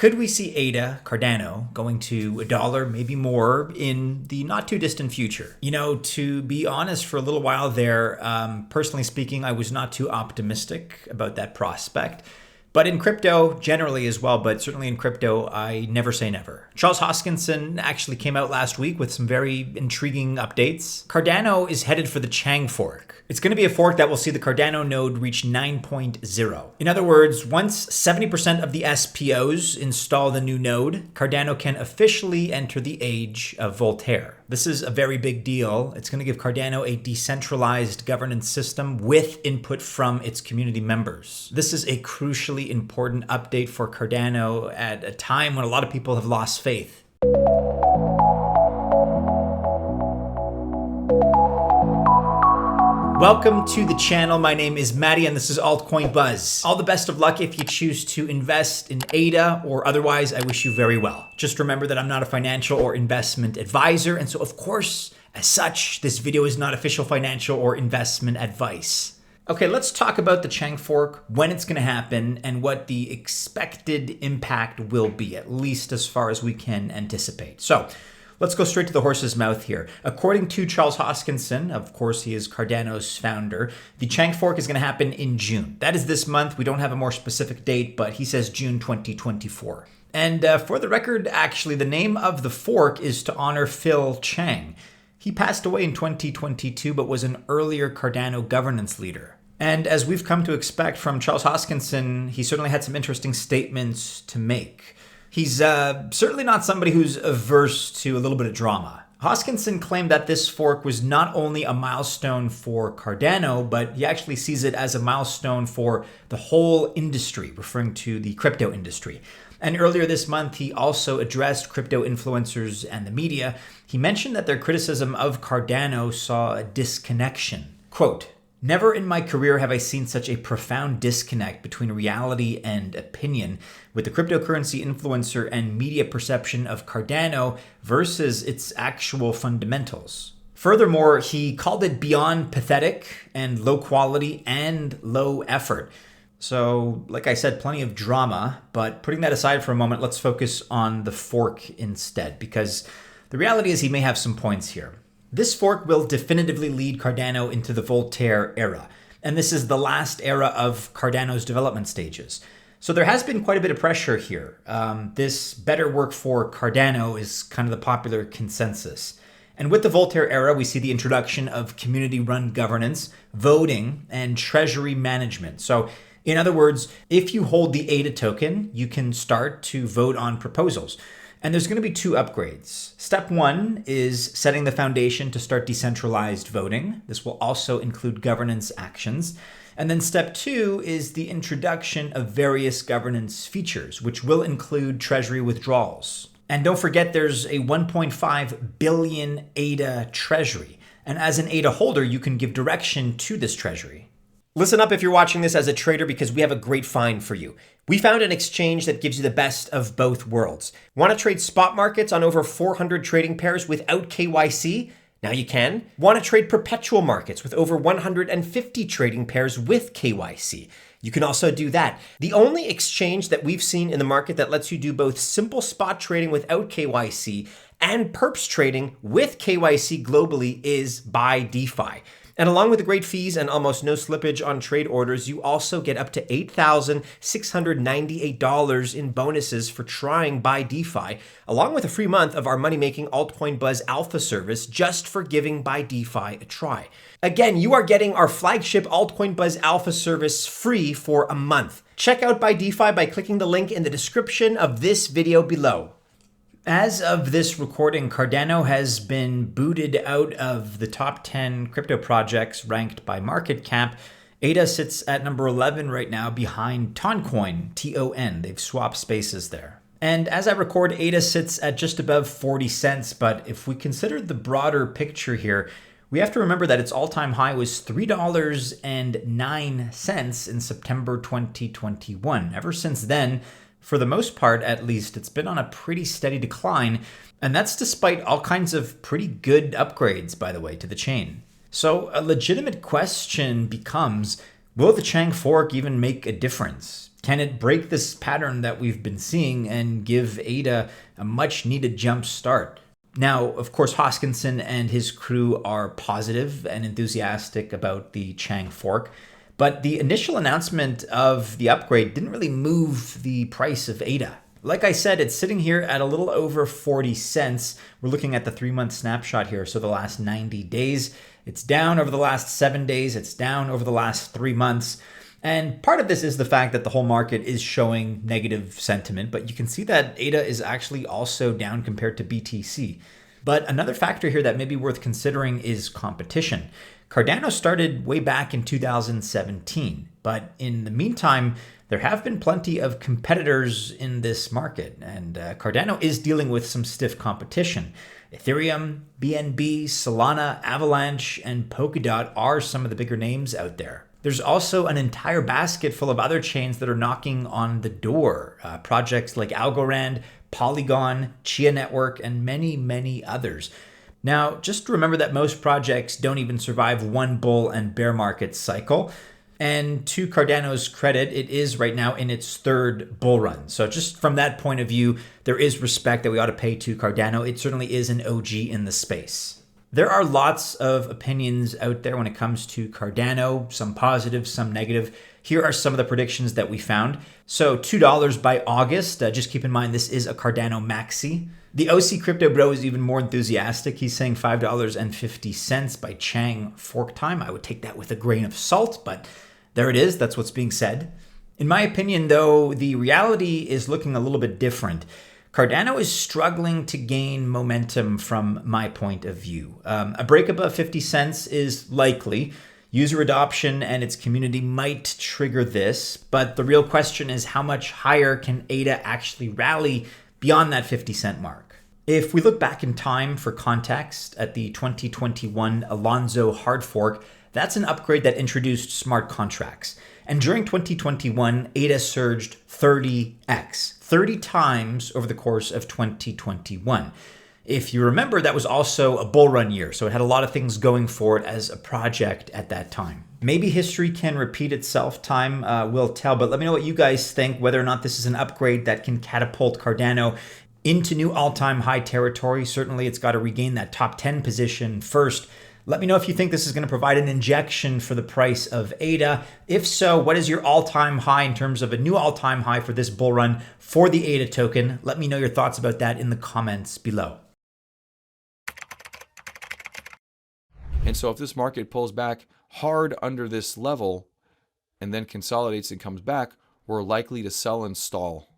Could we see ADA, Cardano, going to $1, maybe more, in the not too distant future? You know, to be honest, for a little while there, personally speaking, I was not too optimistic about that prospect. But in crypto generally as well, but certainly in crypto, I never say never. Charles Hoskinson actually came out last week with some very intriguing updates. Cardano is headed for the Chang Fork. It's going to be a fork that will see the Cardano node reach 9.0. In other words, once 70% of the SPOs install the new node, Cardano can officially enter the age of Voltaire. This is a very big deal. It's going to give Cardano a decentralized governance system with input from its community members. This is a crucially important update for Cardano at a time when a lot of people have lost faith. Welcome to the channel. My name is Maddie and this is Altcoin Buzz. All the best of luck if you choose to invest in ADA, or otherwise I wish you very well. Just remember that I'm not a financial or investment advisor, and so of course, as such, this video is not official financial or investment advice. Okay, let's talk about the Chang Fork, when it's going to happen, and what the expected impact will be, at least as far as we can anticipate. So let's go straight to the horse's mouth here. According to Charles Hoskinson, of course he is Cardano's founder, the Chang Fork is going to happen in June. That is this month. We don't have a more specific date, but he says June 2024. And for the record, actually, the name of the fork is to honor Phil Chang. He passed away in 2022, but was an earlier Cardano governance leader. And as we've come to expect from Charles Hoskinson, he certainly had some interesting statements to make. He's certainly not somebody who's averse to a little bit of drama. Hoskinson claimed that this fork was not only a milestone for Cardano, but he actually sees it as a milestone for the whole industry, referring to the crypto industry. And earlier this month, he also addressed crypto influencers and the media. He mentioned that their criticism of Cardano saw a disconnection. Quote, "Never in my career have I seen such a profound disconnect between reality and opinion with the cryptocurrency influencer and media perception of Cardano versus its actual fundamentals." Furthermore, he called it beyond pathetic and low quality and low effort. So, like I said, plenty of drama, but putting that aside for a moment, let's focus on the fork instead, because the reality is he may have some points here. This fork will definitively lead Cardano into the Voltaire era, and this is the last era of Cardano's development stages. So there has been quite a bit of pressure here. This better work for Cardano is kind of the popular consensus. And with the Voltaire era, we see the introduction of community-run governance, voting, and treasury management. So in other words, if you hold the ADA token, you can start to vote on proposals. And there's going to be two upgrades. Step one is setting the foundation to start decentralized voting. This will also include governance actions. And then step two is the introduction of various governance features, which will include treasury withdrawals. And don't forget, there's a 1.5 billion ADA treasury. And as an ADA holder, you can give direction to this treasury. Listen up if you're watching this as a trader, because we have a great find for you. We found an exchange that gives you the best of both worlds. Want to trade spot markets on over 400 trading pairs without KYC? Now you can. Want to trade perpetual markets with over 150 trading pairs with KYC? You can also do that. The only exchange that we've seen in the market that lets you do both simple spot trading without KYC and perps trading with KYC globally is BYDFi. And along with the great fees and almost no slippage on trade orders, you also get up to $8,698 in bonuses for trying BYDFi, along with a free month of our money-making Altcoin Buzz Alpha service just for giving BYDFi a try. Again, you are getting our flagship Altcoin Buzz Alpha service free for a month. Check out BYDFi by clicking the link in the description of this video below. As of this recording, Cardano has been booted out of the top 10 crypto projects ranked by market cap. ADA sits at number 11 right now behind Toncoin, T-O-N. They've swapped spaces there. And as I record, ADA sits at just above 40 cents. But if we consider the broader picture here, we have to remember that its all-time high was $3.09 in September 2021. Ever since then, for the most part, at least, it's been on a pretty steady decline, and that's despite all kinds of pretty good upgrades, by the way, to the chain. So a legitimate question becomes, will the Chang Fork even make a difference? Can it break this pattern that we've been seeing and give ADA a much needed jump start? Now, of course, Hoskinson and his crew are positive and enthusiastic about the Chang Fork, but the initial announcement of the upgrade didn't really move the price of ADA. Like I said, it's sitting here at a little over 40 cents. We're looking at the 3-month snapshot here, so the last 90 days. It's down over the last 7 days. It's down over the last 3 months. And part of this is the fact that the whole market is showing negative sentiment, but you can see that ADA is actually also down compared to BTC. But another factor here that may be worth considering is competition. Cardano started way back in 2017, but in the meantime, there have been plenty of competitors in this market, and Cardano is dealing with some stiff competition. Ethereum, BNB, Solana, Avalanche, and Polkadot are some of the bigger names out there. There's also an entire basket full of other chains that are knocking on the door. Projects like Algorand, Polygon, Chia Network, and many, many others. Now, just remember that most projects don't even survive one bull and bear market cycle. And to Cardano's credit, it is right now in its third bull run. So just from that point of view, there is respect that we ought to pay to Cardano. It certainly is an OG in the space. There are lots of opinions out there when it comes to Cardano, some positive, some negative. Here are some of the predictions that we found. So $2 by August. Just keep in mind, this is a Cardano maxi. The OC Crypto Bro is even more enthusiastic. He's saying $5.50 by Chang Fork time. I would take that with a grain of salt, but there it is. That's what's being said. In my opinion, though, the reality is looking a little bit different. Cardano is struggling to gain momentum from my point of view. A break above 50 cents is likely. User adoption and its community might trigger this, but the real question is how much higher can ADA actually rally beyond that 50 cent mark? If we look back in time for context at the 2021 Alonzo hard fork, that's an upgrade that introduced smart contracts. And during 2021, ADA surged 30x, 30 times over the course of 2021. If you remember, that was also a bull run year, so it had a lot of things going for it as a project at that time. Maybe history can repeat itself, time will tell, but let me know what you guys think, whether or not this is an upgrade that can catapult Cardano into new all-time high territory. Certainly it's got to regain that top 10 position first. Let me know if you think this is going to provide an injection for the price of ADA. If so, what is your all-time high in terms of a new all-time high for this bull run for the ADA token? Let me know your thoughts about that in the comments below. And so if this market pulls back hard under this level and then consolidates and comes back, we're likely to sell and stall.